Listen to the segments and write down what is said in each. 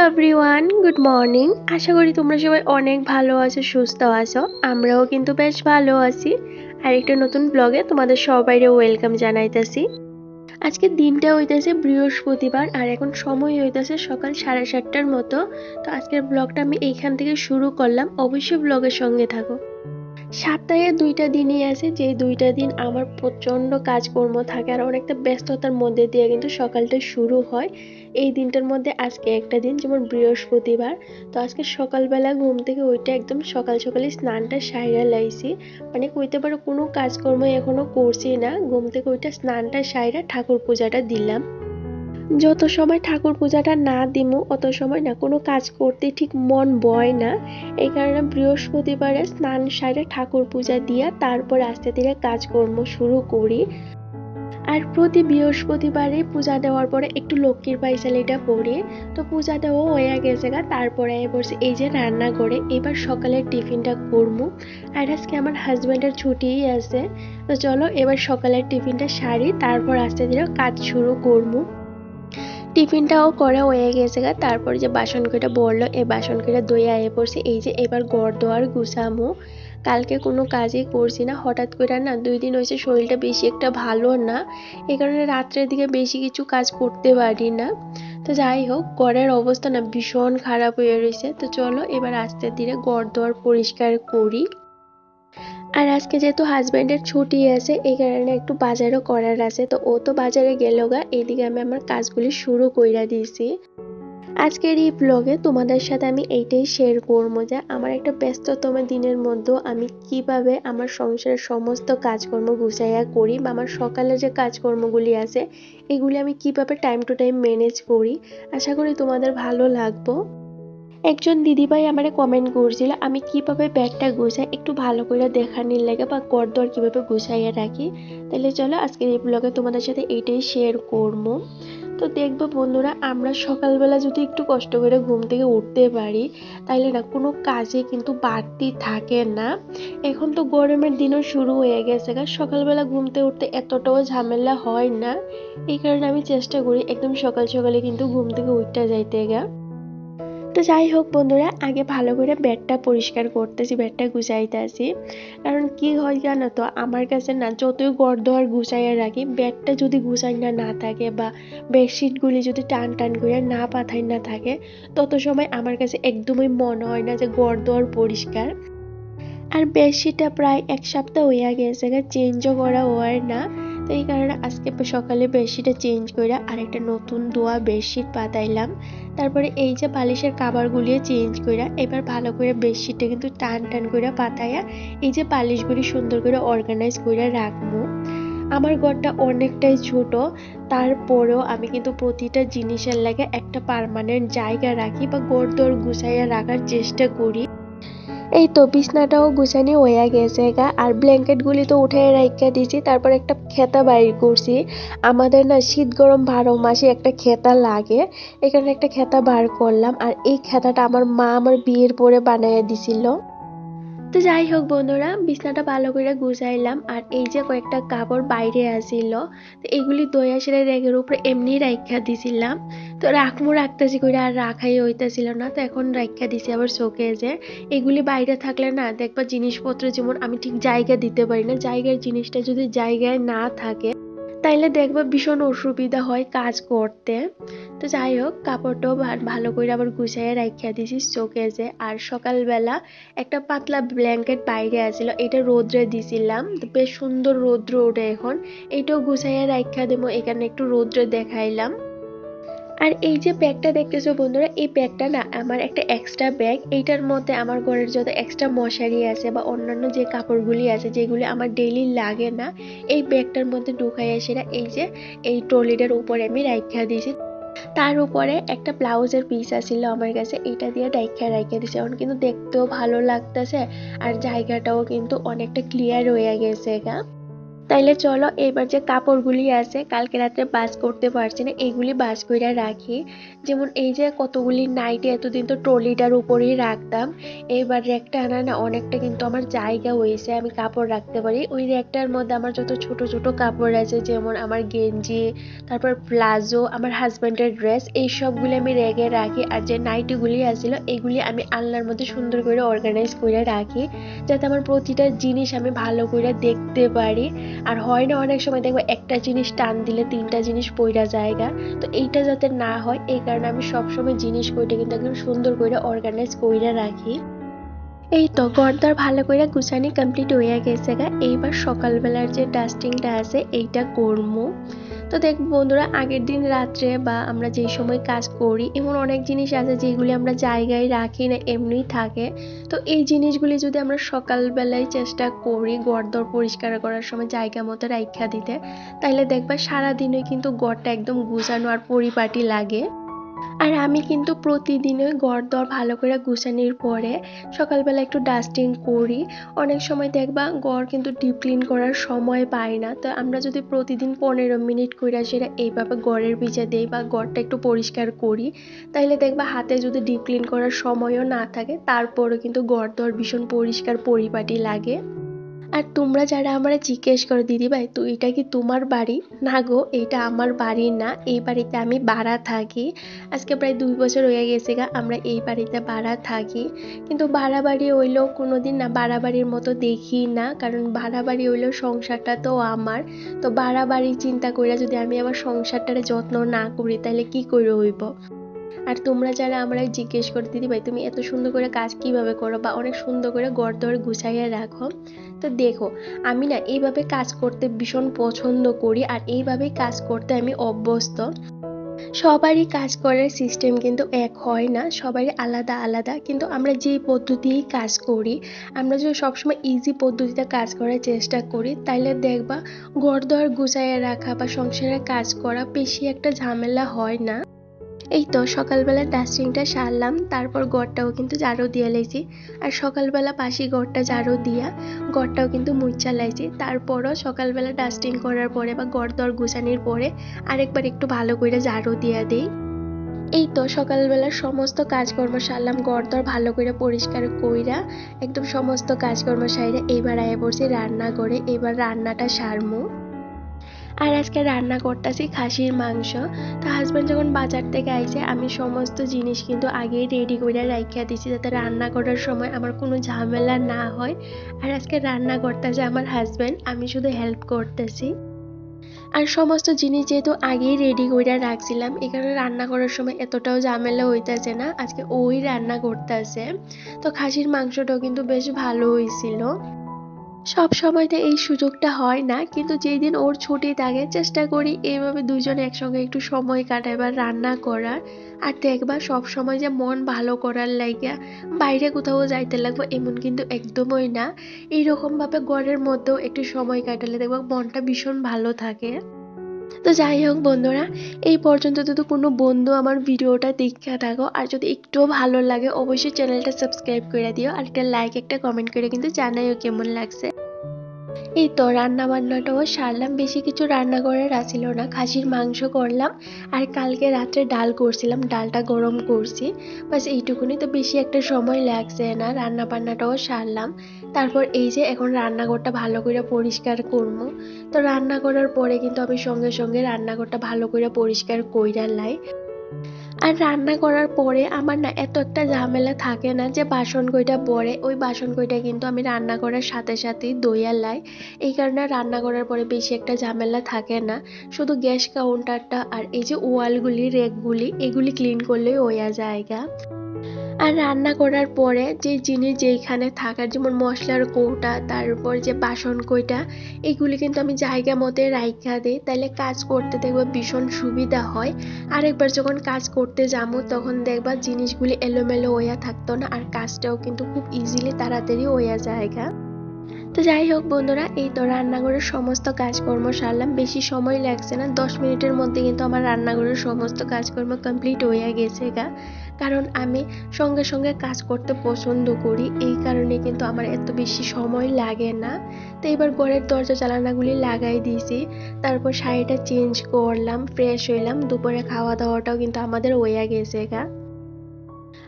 Everyone, good morning. আশা করি তোমরা সবাই অনেক ভালো আছো, সুস্থ আছো। আমরাও কিন্তু বেশ ভালো আছি। আর একটা নতুন ব্লগে তোমাদের সবাইরে ওয়েলকাম জানাইতেছি। আজকে দিনটা হইতেছে বৃহস্পতিবার আর এখন সময় হইতেছে সকাল 7:30টার মতো। তো আজকের ব্লগটা আমি এইখান থেকে শুরু করলাম। অবশ্যই ব্লগের সঙ্গে থাকো। সপ্তাহে 2টা দিনই আছে, যে 2টা দিন আমার প্রচণ্ড কাজকর্ম থাকে আর অনেকটা ব্যস্ততার মধ্যে দিয়ে কিন্তু সকালটা শুরু হয়। এই দিনটার মধ্যে আজকে একটা দিন, যেমন বৃহস্পতিবার। তো আজকে সকালবেলা ঘুম থেকে ওইটা একদম সকাল সকালে স্নানটা সাইরা লাইছি, মানে কইতে পারো কোনো কাজকর্ম এখনো করছি না। ঘুম থেকে ওইটা স্নানটা সাইরা ঠাকুর পূজাটা দিলাম। যত সময় ঠাকুর পূজাটা না দিমু অত সময় না কোনো কাজ করতে ঠিক মন বয় না। এই কারণে বৃহস্পতিবারে স্নান সারে ঠাকুর পূজা দিয়া তারপর আস্তে ধীরে কাজকর্ম শুরু করি। আর প্রতি বৃহস্পতিবারে পূজা দেওয়ার পরে একটু লক্ষ্মীর পাইচালিটা পড়ি। তো পূজা দেওয়া হয়ে গেছে গা, তারপরে বলছি এই যে রান্না করে এবার সকালের টিফিনটা করবো। আর আজকে আমার হাজব্যান্ডের ছুটিই আছে। তো চলো এবার সকালের টিফিনটা সারি, তারপর আস্তে ধীরে কাজ শুরু করবো। টিফিনটাও করা হয়ে গেছে গা, তারপর যে বাসন কটা বললো এই বাসন কটা ধুয়ে আয়ে পড়ছি। এই যে এবার ঘর দোয়ার গুছামু। কালকে কোনো কাজই করছি না, হঠাৎ করে না 2 দিন হয়েছে শরীরটা বেশি একটা ভালো না। এই কারণে রাত্রের দিকে বেশি কিছু কাজ করতে পারি না। তো যাই হোক, ঘরের অবস্থা না ভীষণ খারাপ হয়ে রয়েছে। তো চলো এবার আস্তে ধীরে ঘর দোয়ার পরিষ্কার করি। আর আজকে যেহেতু হাজব্যান্ডের ছুটি আছে এই কারণে একটু বাজারও করার আছে। তো ও তো বাজারে গেল গা, এইদিকে আমি আমার কাজগুলি শুরু কইরা দিয়েছি। আজকের এই ব্লগে তোমাদের সাথে আমি এইটাই শেয়ার করবো যে আমার একটা ব্যস্ততম দিনের মধ্যেও আমি কিভাবে আমার সংসারের সমস্ত কাজকর্ম গুছাইয়া করি, বা আমার সকালে যে কাজকর্মগুলি আছে এগুলি আমি কিভাবে টাইম টু টাইম ম্যানেজ করি। আশা করি তোমাদের ভালো লাগবো। একজন দিদিভাই আমারে কমেন্ট করছিল আমি কিভাবে ব্যাগটা গুছাই, একটু ভালো করে দেখানির লাগে বা ঘরদোর কিভাবে গুছাইয়া রাখি। তাহলে চলো আজকের এই ব্লগে তোমাদের সাথে এইটাই শেয়ার করবো। তো দেখবো বন্ধুরা, আমরা সকালবেলা যদি একটু কষ্ট করে ঘুম থেকে উঠতে পারি তাইলে না কোনো কাজে কিন্তু বাড়তি থাকে না। এখন তো গরমের দিনও শুরু হয়ে গেছে গা, সকালবেলা ঘুমতে উঠতে এতটাও ঝামেলা হয় না। এই কারণে আমি চেষ্টা করি একদম সকাল সকালে কিন্তু ঘুম থেকে উঠতে যাইতে গা। তো যাই হোক বন্ধুরা, আগে ভালো করে বেডটা পরিষ্কার করতেছি, বেডটা গুছাইতেছি। কারণ কি হয় জানো তো, আমার কাছে না যতই ঘরদোর গুছাইয়া রাখি, বেডটা যদি গুছাই না থাকে বা বেডশিটগুলি যদি টান টান করে না পাথাই না থাকে, তত সময় আমার কাছে একদমই মনে হয় না যে ঘরদোর পরিষ্কার। আর বেডশিটটা প্রায় 1 সপ্তাহ হইয়া গেছে গা, চেঞ্জও করা হয় না। তো এই কারণে আজকে সকালে বেডশিটটা চেঞ্জ করে আরেকটা নতুন ধোয়া বেডশিট পাতাইলাম। তারপরে এই যে বালিশের কাভারগুলিও চেঞ্জ করে এবার ভালো করে বেডশিটটা কিন্তু টান টান করে পাতাইয়া এই যে বালিশগুলি সুন্দর করে অর্গানাইজ করে রাখবো। আমার ঘরটা অনেকটাই ছোট, তারপরেও আমি কিন্তু প্রতিটা জিনিসের লাগে একটা পার্মানেন্ট জায়গা রাখি বা ঘরদোর গুছাইয়া রাখার চেষ্টা করি। এই তো বিছনাটাও গুছানি হইয়া গেছে গা, আর ব্ল্যাঙ্কেটগুলি তো উঠে রাইখা দিছি। তারপর একটা খেতা বাইর করছি। আমাদের না শীত গরম 12 মাসে একটা খেতা লাগে, এখানে একটা খেতা বার করলাম। আর এই খেতাটা আমার মা আমার বিয়ের পরে বানাইয়া দিছিল। তো যাই হোক বন্ধুরা, বিছনাটা ভালো করে গুছাইলাম। আর এই যে কয়েকটা কাপড় বাইরে আসিল, তো এগুলি দইয়া সেরে রেগের উপরে এমনি রাইখা দিছিলাম। তো রাখতেছি করে আর রাখাই হইতেছিল না, তো এখন রাইখা দিছি আবার শোকেজে। এগুলি বাইরে থাকলে না দেখবা জিনিসপত্র যেমন আমি ঠিক জায়গা দিতে পারি না, জায়গার জিনিসটা যদি জায়গায় না থাকে তাইলে দেখবা ভীষণ অসুবিধা হয় কাজ করতে। তো যাই হোক, কাপড়টাও ভালো করে আবার গুছাইয়া রাখিয়া দিছি শোকেজে। আর সকালবেলা একটা পাতলা ব্ল্যাঙ্কেট বাইরে আছিল, এটা রোদ্রে দিছিলাম, তো বেশ সুন্দর রৌদ্র ওঠে এখন। এইটাও গুছাইয়া রাখিয়া দেবো, এখানে একটু রৌদ্রে দেখাইলাম। আর এই যে ব্যাগটা দেখতেছো বন্ধুরা, এই ব্যাগটা না আমার একটা এক্সট্রা ব্যাগ। এইটার মধ্যে আমার ঘরের যত এক্সট্রা মশারি আছে বা অন্যান্য যে কাপড়গুলি আছে যেগুলি আমার ডেইলি লাগে না, এই ব্যাগটার মধ্যে ঢুকাইয়া সেটা এই যে এই ট্রলিটার উপরে আমি রাইখা দিয়েছি। তার উপরে একটা ব্লাউজের পিস আছিল আমার কাছে, এইটা দিয়ে রাইখা দিয়েছি। এখন কিন্তু দেখতেও ভালো লাগতেছে আর জায়গাটাও কিন্তু অনেকটা ক্লিয়ার হয়ে গেছে গা। তাইলে চলো এবার যে কাপড়গুলি আছে কালকে রাত্রে বাস করতে পারছি না এইগুলি বাস কইরা রাখি। যেমন এই যে কতগুলি নাইটি এতদিন তো ট্রলিটার উপরেই রাখতাম, এইবার র্যাকটা আনা না অনেকটা কিন্তু আমার জায়গা হয়েছে, আমি কাপড় রাখতে পারি। ওই র্যাকটার মধ্যে আমার যত ছোট ছোট কাপড় আছে যেমন আমার গেঞ্জি, তারপর প্লাজো, আমার হাজব্যান্ডের ড্রেস, এই সবগুলি আমি র্যাকে রাখি। আর যে নাইটিগুলি আছিল এগুলি আমি আলনার মধ্যে সুন্দর করে অর্গানাইজ করে রাখি, যাতে আমার প্রতিটা জিনিস আমি ভালো করে দেখতে পারি। আর হয় না অনেক সময় দেখবো একটা জিনিস টান দিলে তিনটা জিনিস পইরা জায়গা, তো এইটা যাতে না হয় এই কারণে আমি সবসময় জিনিস কইটা কিন্তু একদম সুন্দর করে অর্গানাইজ কইরা রাখি। এই তো ঘরদর ভালো করে গুছানি কমপ্লিট হয়ে গেছে গা, এইবার সকালবেলার যে ডাস্টিংটা আছে এইটা করবো। তো দেখ বন্ধুরা, আগের দিন রাত্রে বা আমরা যেই সময় কাজ করি এমন অনেক জিনিস আছে যেগুলি আমরা জায়গায় রাখি না, এমনিই থাকে। তো এই জিনিসগুলি যদি আমরা সকালবেলায় চেষ্টা করি ঘরদর পরিষ্কার করার সময় জায়গা মতো রাইখা দিতে, তাহলে দেখবা সারাদিনই কিন্তু ঘরটা একদম গুছানো আর পরিপাটি লাগে। আর আমি কিন্তু প্রতিদিনই ঘরদর ভালো করে গুছানোর পরে সকালবেলা একটু ডাস্টিং করি। অনেক সময় দেখবা ঘর কিন্তু ডিপ ক্লিন করার সময় পাই না, তো আমরা যদি প্রতিদিন 15 মিনিট করে সেটা এইভাবে ঘরের পিছে দেই বা ঘরটা একটু পরিষ্কার করি, তাহলে দেখবা হাতে যদি ডিপ ক্লিন করার সময়ও না থাকে তারপরেও কিন্তু ঘরদর ভীষণ পরিষ্কার পরিপাটি লাগে। আর তোমরা যারা আমারে জিজ্ঞেস করো দিদি ভাই তো এটা কি তোমার বাড়ি, না গো এটা আমার বাড়ি না, এই বাড়িতে আমি ভাড়া থাকি। আজকে প্রায় 2 বছর হয়ে গেছে গা আমরা এই বাড়িতে ভাড়া থাকি। কিন্তু ভাড়া বাড়ি হইলেও কোনোদিন না ভাড়া বাড়ির মতো দেখি না, কারণ ভাড়া বাড়ি হইলেও সংসারটা তো আমার। তো ভাড়া বাড়ি চিন্তা করে যদি আমি আমার সংসারটারে যত্ন না করি তাহলে কি করে হইব। আর তোমরা যারা আমরা জিজ্ঞেস করো দিদি ভাই তুমি এত সুন্দর করে কাজ কিভাবে করো বা অনেক সুন্দর করে ঘর দর গুছাইয়া রাখো, তো দেখো আমি না এইভাবে কাজ করতে ভীষণ পছন্দ করি আর এইভাবেই কাজ করতে আমি অভ্যস্ত। সবারই কাজ করার সিস্টেম কিন্তু এক হয় না, সবারই আলাদা আলাদা, কিন্তু আমরা যে পদ্ধতিই কাজ করি, আমরা যদি সবসময় ইজি পদ্ধতিতে কাজ করার চেষ্টা করি তাহলে দেখবা ঘর দর গুছাইয়া রাখা বা সংসারে কাজ করা বেশি একটা ঝামেলা হয় না। এই তো সকালবেলা ডাস্টিংটা সারলাম, তারপর ঘরটাও কিন্তু ঝাড়ু দিয়ে লাইছি। আর সকালবেলা পাশি ঘরটা ঝাড়ু দিয়া ঘরটাও কিন্তু মুইচ্ছা লাইছি। তারপরও সকালবেলা ডাস্টিং করার পরে বা ঘর দর গুছানির পরে আরেকবার একটু ভালো করে ঝাড়ু দিয়া দিই। এই তো সকালবেলার সমস্ত কাজকর্ম সারলাম, ঘর দর ভালো করে পরিষ্কার কইরা একদম সমস্ত কাজকর্ম সাইরা এইবার আয়া পড়ছি রান্না করে, এবার রান্নাটা সারমু। আর আজকে রান্না করতেছি খাসির মাংস। তো হাজব্যান্ড যখন বাজার থেকে আইছে আমি সমস্ত জিনিস কিন্তু আগেই রেডি করে রাইখা দিছি যাতে রান্না করার সময় আমার কোনো ঝামেলা না হয়। আর আজকে রান্না করতেছে আমার হাজব্যান্ড, আমি শুধু হেল্প করতেছি। আর সমস্ত জিনিস যেহেতু আগেই রেডি করে রাখছিলাম এখানে রান্না করার সময় এতটাও ঝামেলা হইতাছে না, আজকে ওই রান্না করতেছে। তো খাসির মাংসটাও কিন্তু বেশ ভালো হয়েছিল। সব সময় তো এই সুযোগটা হয় না, কিন্তু যেই দিন ওর ছুটি থাকে চেষ্টা করি এইভাবে দুজন একসঙ্গে একটু সময় কাটাইবার রান্না করার। আর দেখবা সব সময় যে মন ভালো করার লাগিয়া বাইরে কোথাও যাইতে লাগবো এমন কিন্তু একদমই না। এইরকম ভাবে ঘরের মধ্যেও একটু সময় কাটালে দেখবা মনটা ভীষণ ভালো থাকে। তো যাই হোক বন্ধুরা, এই পর্যন্ত যদি কোনো বন্ধু আমার ভিডিওটা দেখে থাকো আর যদি একটুও ভালো লাগে অবশ্যই চ্যানেলটা সাবস্ক্রাইব করে দিও আর একটা লাইক একটা কমেন্ট করে কিন্তু জানাইও কেমন লাগছে। এই তো রান্না বান্নাটাও সারলাম, বেশি কিছু রান্না করার আছিল না, খাসির মাংস করলাম আর কালকে রাত্রে ডাল করছিলাম, ডালটা গরম করছি, বাস এইটুকুনি। তো বেশি একটা সময় লাগছে না, রান্না বান্নাটাও সারলাম। তারপর এই যে এখন রান্নাঘরটা ভালো করে পরিষ্কার করবো। তো রান্না করার পরে কিন্তু আমি সঙ্গে সঙ্গে রান্নাঘরটা ভালো করে পরিষ্কার কইরা লাই। আর রান্না করার পরে আমার না এত একটা ঝামেলা থাকে না যে বাসন কইটা পড়ে, ওই বাসন কইটা কিন্তু আমি রান্না করার সাথে সাথেই ধুইয়া লাই। এই কারণে রান্না করার পরে বেশি একটা ঝামেলা থাকে না, শুধু গ্যাস কাউন্টারটা আর এই যে ওয়ালগুলি রেকগুলি এগুলি ক্লিন করলেই হইয়া জায়গা। আর রান্না করার পরে যে জিনিস যেইখানে থাকার যেমন মশলার কৌটা তারপর যে বাসন কইটা এগুলি কিন্তু আমি জায়গা মতো রাইখা দিই, তাহলে কাজ করতে দেখবা ভীষণ সুবিধা হয়। আরেকবার যখন কাজ করতে যাবো তখন দেখবা জিনিসগুলি এলোমেলো হইয়া থাকতো না আর কাজটাও কিন্তু খুব ইজিলি তাড়াতাড়ি হইয়া জায়গা। তো যাই হোক বন্ধুরা, এই তো রান্নাঘরের সমস্ত কাজকর্ম সারলাম, বেশি সময় লাগছে না, 10 মিনিটের মধ্যে কিন্তু আমার রান্নাঘরের সমস্ত কাজকর্ম কমপ্লিট হয়ে গেছে গা। কারণ আমি সঙ্গে সঙ্গে কাজ করতে পছন্দ করি, এই কারণে কিন্তু আমার এত বেশি সময় লাগে না। তো এবার ঘরের দরজা জানালাগুলি লাগাই দিয়েছি, তারপর শাড়িটা চেঞ্জ করলাম, ফ্রেশ হইলাম। দুপুরে খাওয়া দাওয়াটাও কিন্তু আমাদের হইয়া গেছে গা।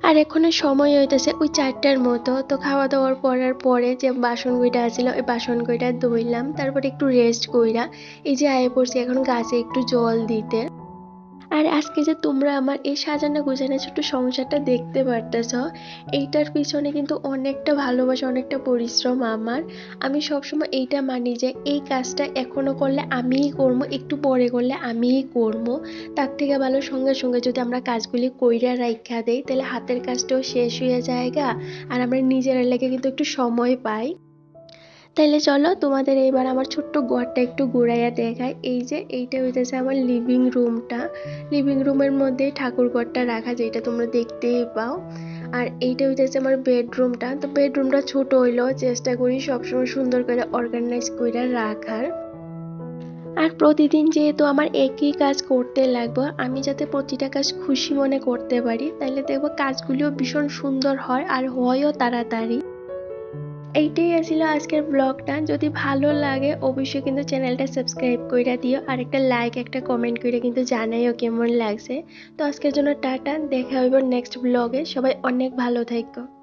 আর এখনের সময় হইতেছে ওই 4টার মতো। তো খাওয়া দাওয়ার করার পরে যে বাসন কইটা আছিল ওই বাসন কইটা ধুইলাম, তারপরে একটু রেস্ট কইরা এই যে আয়ে পড়ছি এখন গাছে একটু জল দিতে। আর আজকে যে তোমরা আমার এই সাজানো গোছানো ছোট্ট সংসারটা দেখতে পারতেছ, এইটার পিছনে কিন্তু অনেকটা ভালোবাসা, অনেকটা পরিশ্রম আমার। আমি সবসময় এইটা মানি যে এই কাজটা এখনো করলে আমিই করবো, একটু পরে করলে আমিই করবো। তার থেকে ভালো সঙ্গে সঙ্গে যদি আমরা কাজগুলি কইরা রাইখা দেই, তাহলে হাতের কাজটাও শেষ হয়ে যায়গা, আর আমরা নিজেরা লেগে কিন্তু একটু সময় পাই। তাইলে চলো তোমাদের এইবার আমার ছোট্ট ঘরটা একটু ঘুরাইয়া দেখায়। এই যে এইটা হইতেছে আমার লিভিং রুমটা। লিভিং রুমের মধ্যে ঠাকুর ঘরটা রাখা, যেটা তোমরা দেখতেই পাও। আর এইটা হইতেছে আমার বেডরুমটা। তো বেডরুমটা ছোট হইলেও চেষ্টা করি সবসময় সুন্দর করে অর্গানাইজ করে রাখার। আর প্রতিদিন যেহেতু আমার একই কাজ করতে লাগবে, আমি যাতে প্রতিটা কাজ খুশি মনে করতে পারি, তাইলে দেখবো কাজগুলিও ভীষণ সুন্দর হয় আর হয়ও তাড়াতাড়ি। এইটাই আছিল আজকের ব্লগটা। যদি ভালো লাগে অবশ্যই কিন্তু চ্যানেলটা সাবস্ক্রাইব করে দিও, আর একটা লাইক একটা কমেন্ট করে কিন্তু জানাইও কেমন লাগছে। তো আজকের জন্য টাটা, দেখা হইব নেক্সট ব্লগে। সবাই অনেক ভালো থাকো।